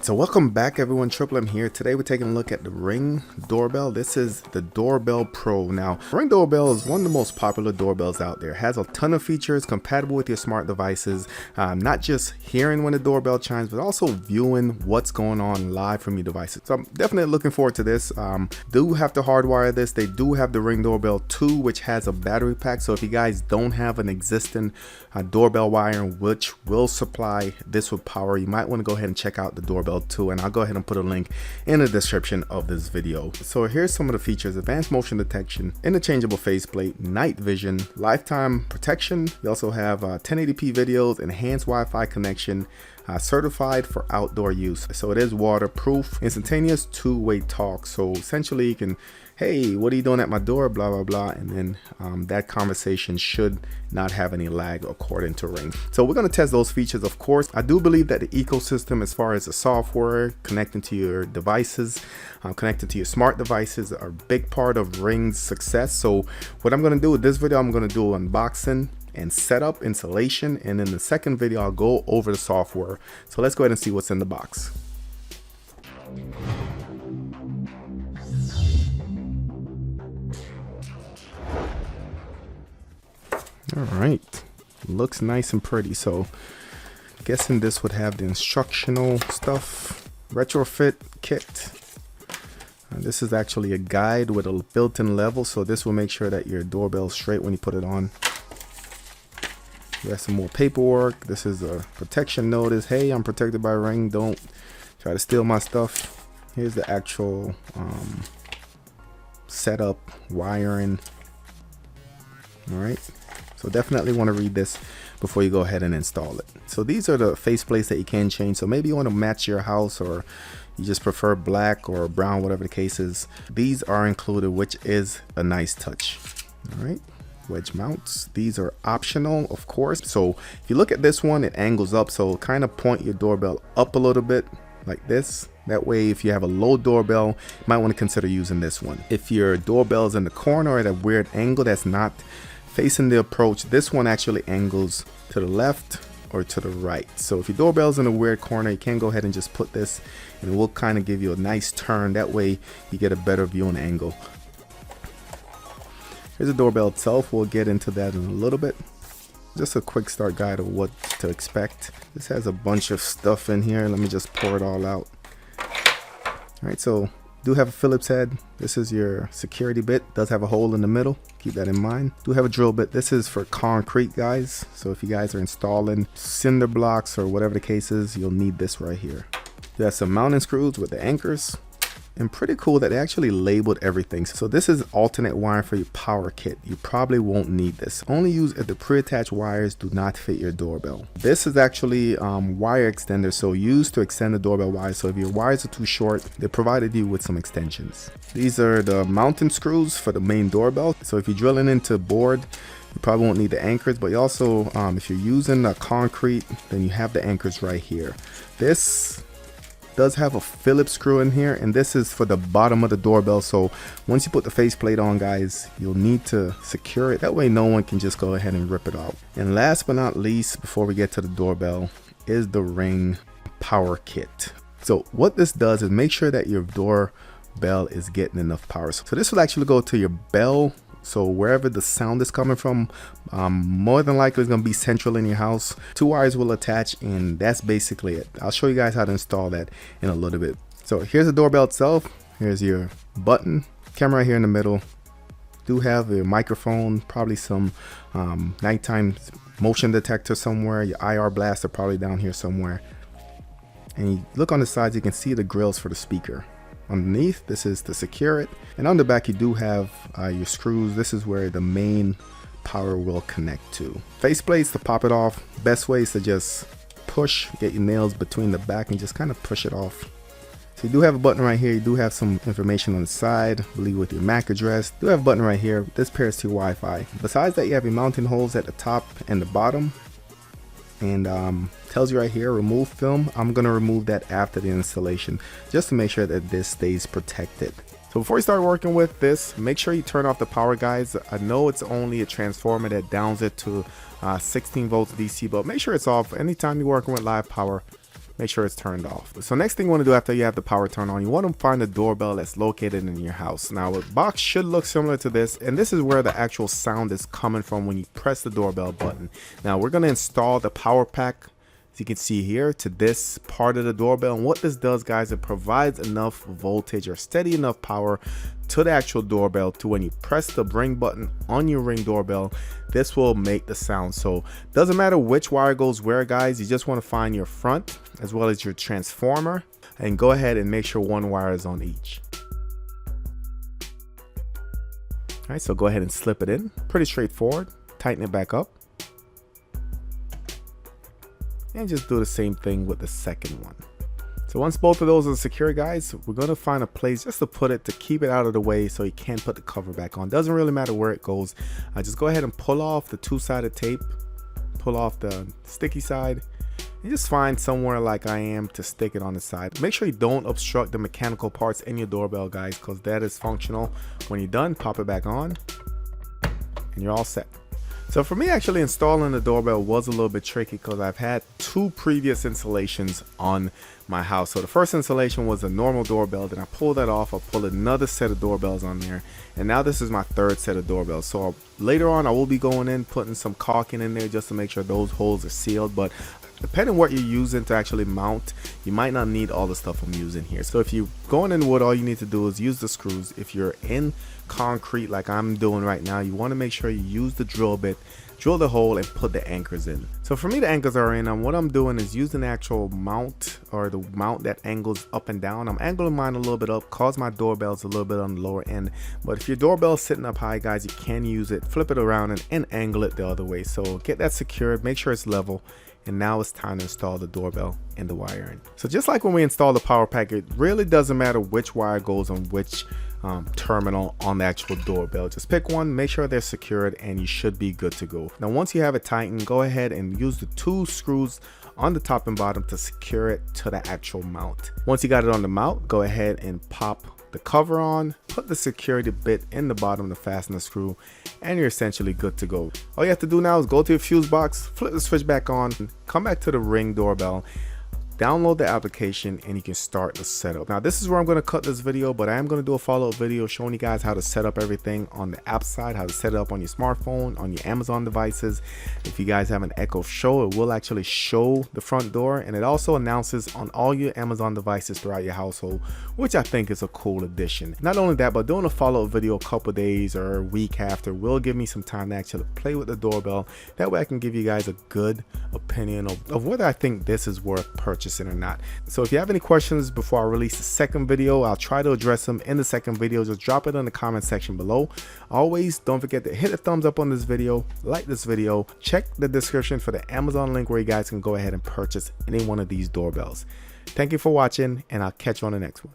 So welcome back everyone, Triple M here. Today we're taking a look at the Ring Doorbell. This is the Doorbell Pro. Now, Ring Doorbell is one of the most popular doorbells out there. It has a ton of features compatible with your smart devices. Not just hearing when the doorbell chimes, but also viewing what's going on live from your devices. So I'm definitely looking forward to this. Do have to hardwire this. They do have the Ring Doorbell 2, which has a battery pack. So if you guys don't have an existing doorbell wire which will supply this with power, you might want to go ahead and check out the Doorbell 2, and I'll go ahead and put a link in the description of this video. So here's some of the features: advanced motion detection, interchangeable faceplate, night vision, lifetime protection. You also have 1080p videos, enhanced Wi-Fi connection, certified for outdoor use. So it is waterproof, instantaneous two-way talk. So essentially you can, hey, what are you doing at my door, blah blah blah, and then that conversation should not have any lag according to Ring. So we're going to test those features. Of course, I do believe that the ecosystem, as far as the software connecting to your devices, connected to your smart devices, are a big part of Ring's success. So what I'm going to do with this video, I'm going to do unboxing and setup, installation, and in the second video I'll go over the software. So let's go ahead and see what's in the box. All right, looks nice and pretty. So guessing this would have the instructional stuff. Retrofit kit. This is actually a guide with a built-in level, so this will make sure that your doorbell's straight when you put it on. We have some more paperwork. This is a protection notice. Hey, I'm protected by Ring. Don't try to steal my stuff. Here's the actual setup, wiring. All right. So definitely want to read this before you go ahead and install it. So these are the faceplates that you can change. So maybe you want to match your house, or you just prefer black or brown, whatever the case is. These are included, which is a nice touch. All right. Wedge mounts, these are optional, of course. So if you look at this one, it angles up, so kind of point your doorbell up a little bit like this. That way, if you have a low doorbell, you might want to consider using this one. If your doorbell is in the corner or at a weird angle that's not facing the approach, this one actually angles to the left or to the right. So if your doorbell's in a weird corner, you can go ahead and just put this, and it will kind of give you a nice turn. That way you get a better viewing angle. Here's the doorbell itself. We'll get into that in a little bit. Just a quick start guide of what to expect. This has a bunch of stuff in here. Let me just pour it all out. All right, so do have a Phillips head. This is your security bit. Does have a hole in the middle. Keep that in mind. Do have a drill bit. This is for concrete, guys. So if you guys are installing cinder blocks or whatever the case is, you'll need this right here. You have some mounting screws with the anchors. And pretty cool that they actually labeled everything. So this is alternate wire for your power kit. You probably won't need this. Only use if the pre-attached wires do not fit your doorbell. This is actually wire extender, so used to extend the doorbell wires. So if your wires are too short, they provided you with some extensions. These are the mounting screws for the main doorbell. So if you're drilling into board, you probably won't need the anchors, but you also, if you're using a concrete, then you have the anchors right here. This does have a Phillips screw in here, and this is for the bottom of the doorbell. So once you put the faceplate on, guys, you'll need to secure it. That way no one can just go ahead and rip it out. And last but not least, before we get to the doorbell, is the Ring power kit. So what this does is make sure that your doorbell is getting enough power. So this will actually go to your bell. So wherever the sound is coming from, more than likely it's going to be central in your house. Two wires will attach, and that's basically it. I'll show you guys how to install that in a little bit. So here's the doorbell itself. Here's your button, camera here in the middle. Do have a microphone, probably some nighttime motion detector somewhere. Your IR blaster probably down here somewhere. And you look on the sides, you can see the grills for the speaker. Underneath, this is to secure it, and on the back you do have your screws. This is where the main power will connect to. Faceplates to pop it off. Best way is to just push, get your nails between the back and just kind of push it off. So you do have a button right here. You do have some information on the side, I believe with your MAC address. You do have a button right here. This pairs to your Wi-Fi. Besides that, you have your mounting holes at the top and the bottom. And tells you right here, remove film. I'm gonna remove that after the installation, just to make sure that this stays protected. So before you start working with this, make sure you turn off the power, guys. I know it's only a transformer that downs it to 16 volts DC, but make sure it's off. Anytime you're working with live power, make sure it's turned off. So next thing you want to do after you have the power turned on, you want to find the doorbell that's located in your house. Now a box should look similar to this, and this is where the actual sound is coming from when you press the doorbell button. Now we're going to install the power pack, as you can see here, to this part of the doorbell. And what this does, guys, it provides enough voltage or steady enough power to the actual doorbell to when you press the ring button on your Ring doorbell, this will make the sound. So doesn't matter which wire goes where, guys, you just want to find your front as well as your transformer and go ahead and make sure one wire is on each. All right, so go ahead and slip it in. Pretty straightforward. Tighten it back up. And just do the same thing with the second one. So once both of those are secure, guys, we're going to find a place just to put it to keep it out of the way so you can put the cover back on. Doesn't really matter where it goes. Just go ahead and pull off the two-sided tape, pull off the sticky side, and just find somewhere like I am to stick it on the side. Make sure you don't obstruct the mechanical parts in your doorbell, guys, because that is functional. When you're done, pop it back on and you're all set. So for me, actually installing the doorbell was a little bit tricky because I've had two previous installations on my house. So the first installation was a normal doorbell, then I pulled that off, I pulled another set of doorbells on there, and now this is my third set of doorbells. So later on I will be going in, putting some caulking in there just to make sure those holes are sealed. But depending on what you're using to actually mount, you might not need all the stuff I'm using here. So if you're going in wood, all you need to do is use the screws. If you're in concrete like I'm doing right now, you want to make sure you use the drill bit, drill the hole, and put the anchors in. So for me, the anchors are in, and what I'm doing is using the actual mount, or the mount that angles up and down. I'm angling mine a little bit up cause my doorbell's a little bit on the lower end. But if your doorbell's sitting up high, guys, you can use it, flip it around and angle it the other way. So get that secured, make sure it's level. And now it's time to install the doorbell and the wiring. So just like when we install the power pack, it really doesn't matter which wire goes on which terminal on the actual doorbell. Just pick one, make sure they're secured, and you should be good to go. Now once you have it tightened, go ahead and use the two screws on the top and bottom to secure it to the actual mount. Once you got it on the mount, go ahead and pop the cover on, put the security bit in the bottom to fasten the screw, and you're essentially good to go. All you have to do now is go to your fuse box, flip the switch back on, come back to the Ring doorbell, download the application, and you can start the setup. Now this is where I'm going to cut this video, but I am going to do a follow-up video showing you guys how to set up everything on the app side, how to set it up on your smartphone, on your Amazon devices. If you guys have an Echo Show, it will actually show the front door, and it also announces on all your Amazon devices throughout your household, which I think is a cool addition. Not only that, but doing a follow-up video a couple days or a week after will give me some time to actually play with the doorbell. That way I can give you guys a good opinion of whether I think this is worth purchasing or not. So if you have any questions before I release the second video, I'll try to address them in the second video. Just drop it in the comment section below. Always don't forget to hit a thumbs up on this video, like this video, check the description for the Amazon link where you guys can go ahead and purchase any one of these doorbells. Thank you for watching, and I'll catch you on the next one.